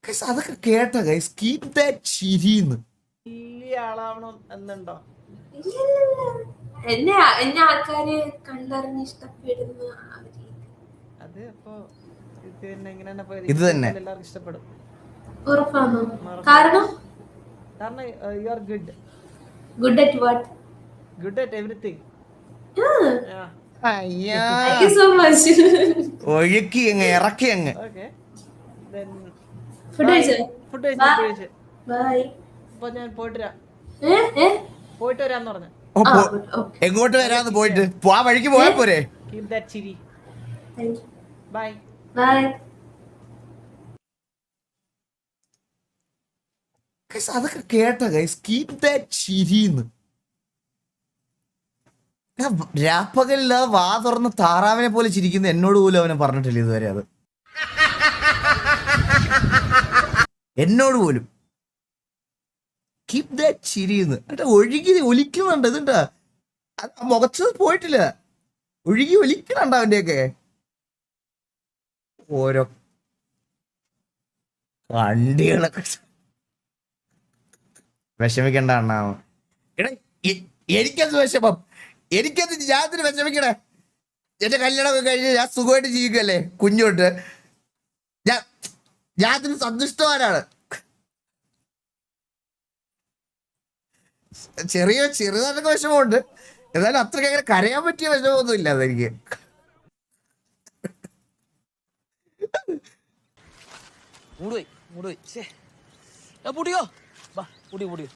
അതൊക്കെ കേട്ട guys keep that ചിരിന്ന് വലിയ ആളാവണം എന്നുണ്ടോ? എന്നെ എന്നെ ആൾക്കാര് കണ്ടറിഞ്ഞ് ഇഷ്ടപ്പെടുന്ന അത് അപ്പൊ ഇത് തന്നെ ഇങ്ങനെ ഇത് തന്നെ എല്ലാവർക്കും ഇഷ്ടപ്പെടും. ഉറപ്പാണോ? കാരണം കാരണം you are good. Good at what? Good at everything. Thank you so much. ഒഴുക്കി അങ്ങ് ഇറക്കി അങ്ങ്. ഓക്കെ ദെൻ ഫുഡ് കഴിച്ചോ? ഫുഡ് കഴിച്ചു. ബൈ. അപ്പൊ ഞാൻ പോയിട്ട് വരാന്ന് പറഞ്ഞു. എങ്ങോട്ട് വരാന്ന് പോയിട്ട് ആ വഴിക്ക് പോയാ പോരെ. കീപ് ദാറ്റ് ചിരി. Bye bye. അതൊക്കെ കേട്ട ഗൈസ് കീപ് ദാറ്റ് ചിരിന്ന് രാപ്പകലില്ല വാ തുറന്ന് താറാവിനെ പോലെ ചിരിക്കുന്ന എന്നോട് പോലും അവനെ പറഞ്ഞിട്ടില്ല ഇതുവരെ. അത് എന്നോട് പോലും കീപ് ദാറ്റ് ചിരിന്ന് എന്നിട്ട് ഒഴുകി ഒലിക്കുന്നുണ്ട്. ഇതുണ്ടാ മുഖച്ചത് പോയിട്ടില്ല, ഒഴുകി ഒലിക്കുന്നുണ്ട് അവന്റെയൊക്കെ ഓരോ വണ്ടികളൊക്കെ. വിഷമിക്കണ്ട അണ്ണാ. എടാ എനിക്കത് വിഷമം, എനിക്കത് ഞാനത്തിന് വിഷമിക്കണേ. എന്റെ കല്യാണമൊക്കെ കഴിഞ്ഞ് ഞാൻ സുഖമായിട്ട് ജീവിക്കല്ലേ കുഞ്ഞോട്ട്. ഞാനതിന് സന്തുഷ്ടവാനാണ്. ചെറുതായിട്ടൊക്കെ വിഷമമുണ്ട്, എന്നാലും അത്രയ്ക്ക് അങ്ങനെ കരയാൻ പറ്റിയ വിഷമമൊന്നും ഇല്ല അതെനിക്ക്. മൂടുപോയി